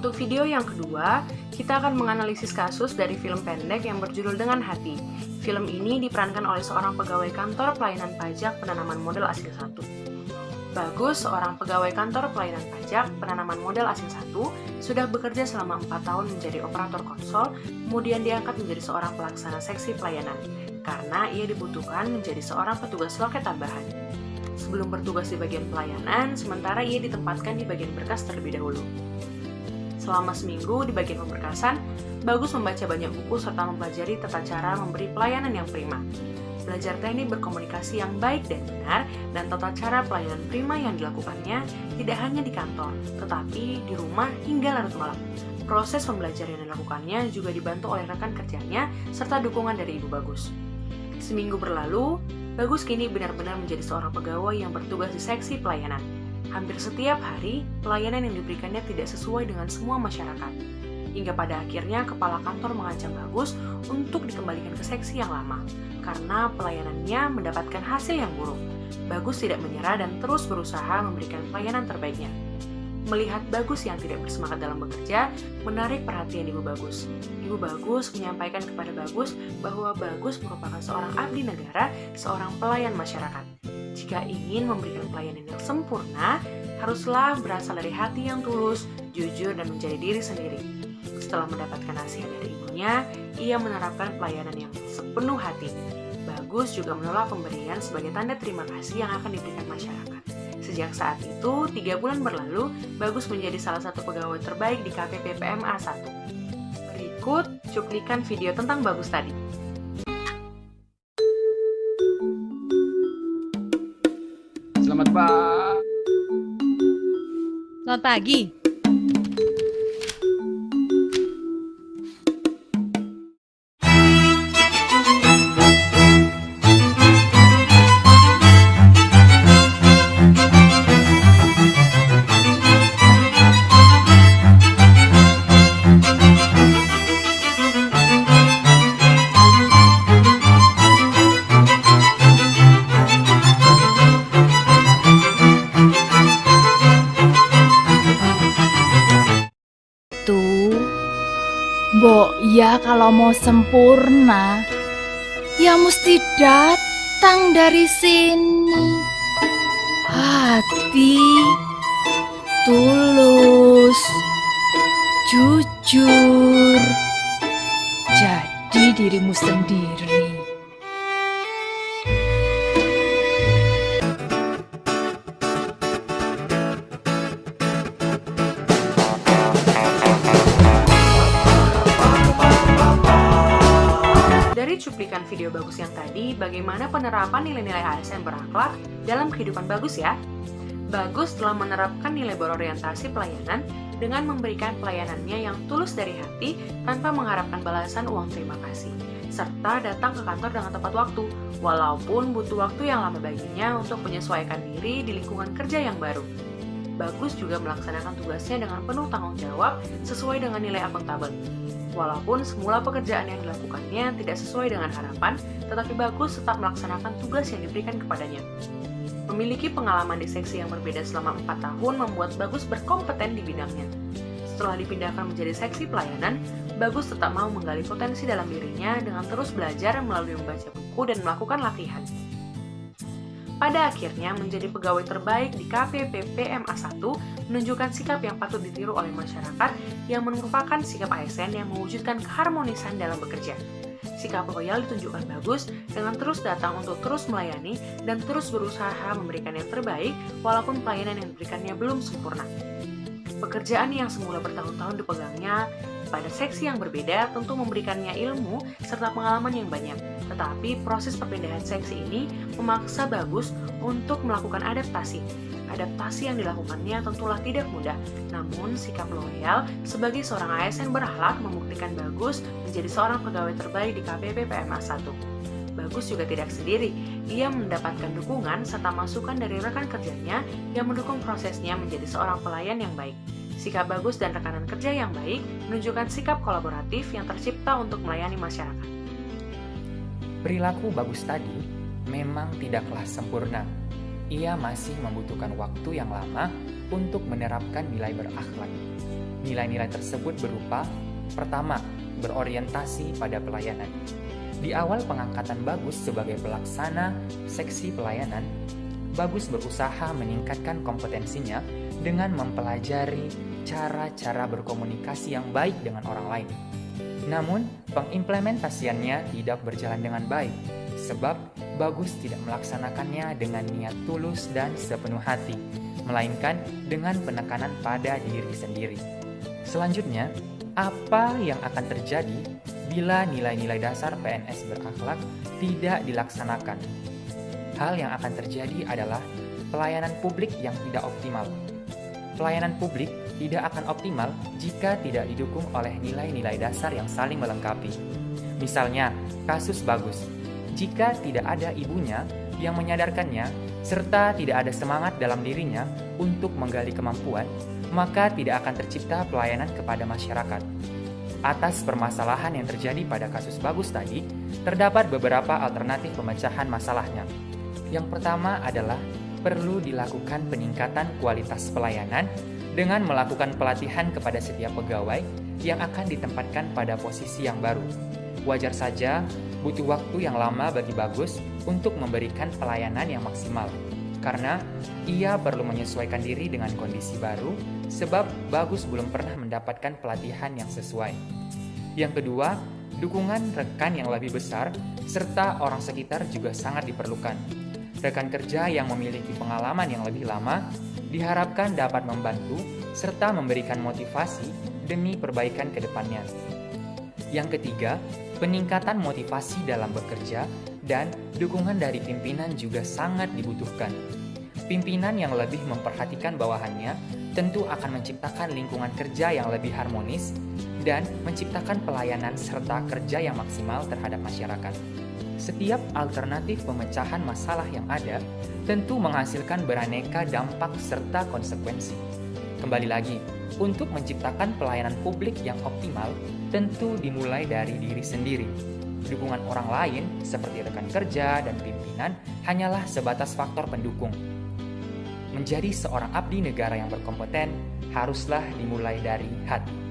Untuk video yang kedua, kita akan menganalisis kasus dari film pendek yang berjudul Dengan Hati. Film ini diperankan oleh seorang pegawai kantor pelayanan pajak penanaman modal Asil 1. Bagus, seorang pegawai kantor pelayanan pajak penanaman modal Asil 1, sudah bekerja selama 4 tahun menjadi operator konsol, kemudian diangkat menjadi seorang pelaksana seksi pelayanan, karena ia dibutuhkan menjadi seorang petugas loket tambahan. Sebelum bertugas di bagian pelayanan, sementara ia ditempatkan di bagian berkas terlebih dahulu. Selama seminggu di bagian pemberkasan, Bagus membaca banyak buku serta mempelajari tata cara memberi pelayanan yang prima. Belajar teknik berkomunikasi yang baik dan benar, dan tata cara pelayanan prima yang dilakukannya tidak hanya di kantor, tetapi di rumah hingga larut malam. Proses pembelajaran yang dilakukannya juga dibantu oleh rekan kerjanya serta dukungan dari Ibu Bagus. Seminggu berlalu, Bagus kini benar-benar menjadi seorang pegawai yang bertugas di seksi pelayanan. Hampir setiap hari, pelayanan yang diberikannya tidak sesuai dengan semua masyarakat. Hingga pada akhirnya kepala kantor mengancam Bagus untuk dikembalikan ke seksi yang lama, karena pelayanannya mendapatkan hasil yang buruk. Bagus tidak menyerah dan terus berusaha memberikan pelayanan terbaiknya. Melihat Bagus yang tidak bersemangat dalam bekerja, menarik perhatian Ibu Bagus. Ibu Bagus menyampaikan kepada Bagus bahwa Bagus merupakan seorang abdi negara, seorang pelayan masyarakat. Jika ingin memberikan pelayanan yang sempurna, haruslah berasal dari hati yang tulus, jujur, dan menjadi diri sendiri. Setelah mendapatkan nasihat dari ibunya, ia menerapkan pelayanan yang sepenuh hati. Bagus juga menolak pemberian sebagai tanda terima kasih yang akan diberikan masyarakat. Sejak saat itu, 3 bulan berlalu, Bagus menjadi salah satu pegawai terbaik di KPP PMA 1. Berikut cuplikan video tentang Bagus tadi. Selamat pagi. Selamat pagi. Mbok ya kalau mau sempurna, ya mesti datang dari sini. Hati, tulus, jujur, jadi dirimu sendiri. Dari cuplikan video Bagus yang tadi, bagaimana penerapan nilai-nilai ASN berakhlak dalam kehidupan Bagus ya? Bagus telah menerapkan nilai berorientasi pelayanan dengan memberikan pelayanannya yang tulus dari hati tanpa mengharapkan balasan uang terima kasih, serta datang ke kantor dengan tepat waktu, walaupun butuh waktu yang lama baginya untuk menyesuaikan diri di lingkungan kerja yang baru. Bagus juga melaksanakan tugasnya dengan penuh tanggung jawab sesuai dengan nilai akuntabel. Walaupun semula pekerjaan yang dilakukannya tidak sesuai dengan harapan, tetapi Bagus tetap melaksanakan tugas yang diberikan kepadanya. Memiliki pengalaman di seksi yang berbeda selama 4 tahun membuat Bagus berkompeten di bidangnya. Setelah dipindahkan menjadi seksi pelayanan, Bagus tetap mau menggali potensi dalam dirinya dengan terus belajar melalui membaca buku dan melakukan latihan. Pada akhirnya menjadi pegawai terbaik di KPP PMA 1 menunjukkan sikap yang patut ditiru oleh masyarakat yang merupakan sikap ASN yang mewujudkan keharmonisan dalam bekerja. Sikap loyal ditunjukkan Bagus dengan terus datang untuk terus melayani dan terus berusaha memberikan yang terbaik walaupun pelayanan yang diberikannya belum sempurna. Pekerjaan yang semula bertahun-tahun dipegangnya pada seksi yang berbeda tentu memberikannya ilmu serta pengalaman yang banyak. Tetapi proses perpindahan seksi ini memaksa Bagus untuk melakukan adaptasi. Adaptasi yang dilakukannya tentulah tidak mudah, namun sikap loyal sebagai seorang ASN berakhlak membuktikan Bagus menjadi seorang pegawai terbaik di KPP PMA 1. Bagus juga tidak sendiri, ia mendapatkan dukungan serta masukan dari rekan kerjanya yang mendukung prosesnya menjadi seorang pelayan yang baik. Sikap Bagus dan rekanan kerja yang baik menunjukkan sikap kolaboratif yang tercipta untuk melayani masyarakat. Perilaku Bagus tadi memang tidaklah sempurna. Ia masih membutuhkan waktu yang lama untuk menerapkan nilai berakhlak. Nilai-nilai tersebut berupa: pertama, berorientasi pada pelayanan. Di awal pengangkatan Bagus sebagai pelaksana seksi pelayanan, Bagus berusaha meningkatkan kompetensinya dengan mempelajari cara-cara berkomunikasi yang baik dengan orang lain. Namun, pengimplementasiannya tidak berjalan dengan baik, sebab Bagus tidak melaksanakannya dengan niat tulus dan sepenuh hati, melainkan dengan penekanan pada diri sendiri. Selanjutnya, apa yang akan terjadi bila nilai-nilai dasar PNS berakhlak tidak dilaksanakan? Hal yang akan terjadi adalah pelayanan publik yang tidak optimal. Pelayanan publik tidak akan optimal jika tidak didukung oleh nilai-nilai dasar yang saling melengkapi. Misalnya, kasus Bagus. Jika tidak ada ibunya yang menyadarkannya, serta tidak ada semangat dalam dirinya untuk menggali kemampuan, maka tidak akan tercipta pelayanan kepada masyarakat. Atas permasalahan yang terjadi pada kasus Bagus tadi, terdapat beberapa alternatif pemecahan masalahnya. Yang pertama adalah perlu dilakukan peningkatan kualitas pelayanan dengan melakukan pelatihan kepada setiap pegawai yang akan ditempatkan pada posisi yang baru. Wajar saja butuh waktu yang lama bagi Bagus untuk memberikan pelayanan yang maksimal, karena ia perlu menyesuaikan diri dengan kondisi baru sebab Bagus belum pernah mendapatkan pelatihan yang sesuai. Yang kedua, dukungan rekan yang lebih besar serta orang sekitar juga sangat diperlukan. Rekan kerja yang memiliki pengalaman yang lebih lama diharapkan dapat membantu serta memberikan motivasi demi perbaikan ke depannya. Yang ketiga, peningkatan motivasi dalam bekerja dan dukungan dari pimpinan juga sangat dibutuhkan. Pimpinan yang lebih memperhatikan bawahannya tentu akan menciptakan lingkungan kerja yang lebih harmonis dan menciptakan pelayanan serta kerja yang maksimal terhadap masyarakat. Setiap alternatif pemecahan masalah yang ada tentu menghasilkan beraneka dampak serta konsekuensi. Kembali lagi, untuk menciptakan pelayanan publik yang optimal tentu dimulai dari diri sendiri. Dukungan orang lain seperti rekan kerja dan pimpinan hanyalah sebatas faktor pendukung. Menjadi seorang abdi negara yang berkompeten haruslah dimulai dari hati.